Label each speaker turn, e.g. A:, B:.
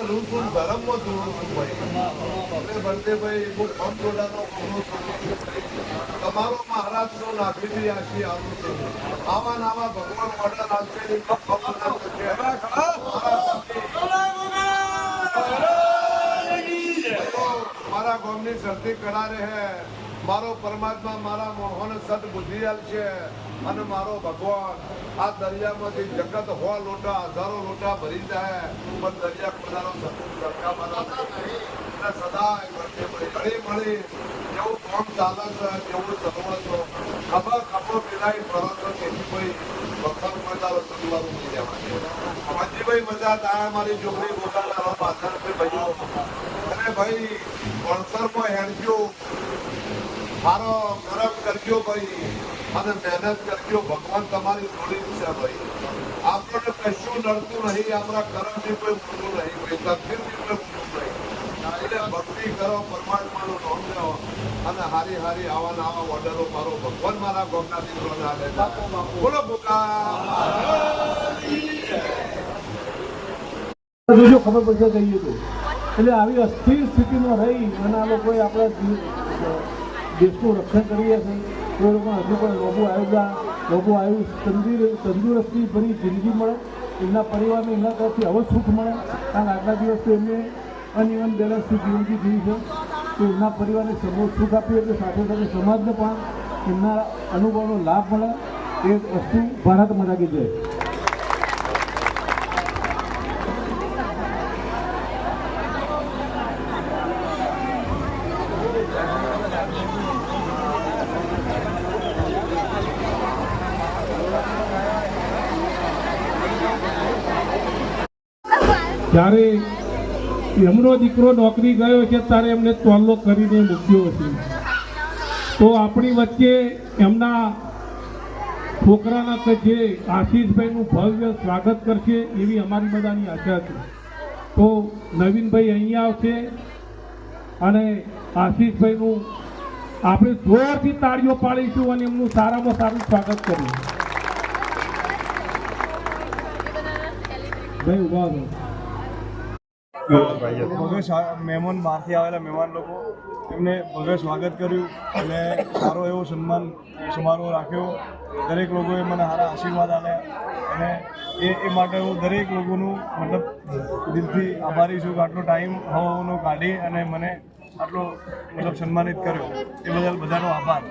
A: રૂસુન ધર્મમાં જોડું ભાઈ બળદેવભાઈ હું પંચોડાનો તમારો મહારાજનો નાખી આશી આવું છે આવા નાવા ભગવાન ઓર્ડર આવશે મારા ગામની શરતી કરારે હે મારો પરમાત્મા મારા મોહન સદ બુદ્ધિ છે અને મારો ભગવાન આ દરિયામાંથી જગત હો લોટા હજારો લોટા ભરી જાય પણ દરિયા ખુદાનો સદાય હળી મળી જેવું કામ ચાલે છે જેવું ચલવો છો ખબર ખબર પીલાઈ ફરો છો તેથી કોઈ વખત મજારો ચલવાનું નહીં જવાનું મંજીભાઈ મજા થાય મારી છોકરી પોતાના પાછળ ભાઈઓ અને ભાઈ વણસરમાં હેડજો મારો કરમ કરજો ભાઈ અને મહેનત કરજો ભગવાન તમારી જોડી છે ભાઈ આપણને કશું નડતું નહીં આપણા કરમથી કોઈ મૂળું નહીં ભાઈ તકદીરથી કોઈ મૂળું નહીં એટલે ભક્તિ કરો પરમાત્માનું નામ લો અને હારી હારી આવા નવા ઓર્ડરો મારો ભગવાન મારા ગોમના દીકરોને આલે બોલો
B: જો ખબર પડશે કહીએ તો એટલે આવી અસ્થિર સ્થિતિમાં રહી અને આ લોકોએ આપણા દેશનું રક્ષણ કરીએ છીએ તો એ લોકોને હજુ પણ લોબો આવ્યું તંદુરસ્તી ભરી જિંદગી મળે એમના પરિવારને એમના તરફથી હવે સુખ મળે કારણ આટલા દિવસથી એમને અનઇવન બેલેન્સથી જિંદગી જીવી છે તો એમના પરિવારને સમૂહ સુખ આપ્યું એટલે સાથે સાથે સમાજને પણ એમના અનુભવનો લાભ મળે એ વસ્તુ ભારત માતા કી જય. જ્યારે એમનો દીકરો નોકરી ગયો છે ત્યારે એમને તોલ્લો કરીને મૂક્યો છે તો આપણી વચ્ચે એમના છોકરાના કે જે આશીષભાઈનું ભવ્ય સ્વાગત કરશે એવી અમારી બધાની આશા છે. તો નવીનભાઈ અહીંયા આવશે અને આશીષભાઈનું આપણે જોરથી તાળીઓ પાડીશું અને એમનું સારામાં સારું સ્વાગત કરીશું. ભાઈ ઉભા રહો.
C: ભવ્ય મહેમાન બહારથી આવેલા મહેમાન લોકો એમને ભવ્ય સ્વાગત કર્યું અને સારો એવો સન્માન સમારોહ રાખ્યો. દરેક લોકોએ મને સારા આશીર્વાદ આપ્યા અને એ માટે હું દરેક લોકોનું મતલબ દિલથી આભારી છું કે આટલો ટાઈમ હવાનો કાઢી અને મને આટલો મતલબ સન્માનિત કર્યો એ બદલ બધાનો આભાર.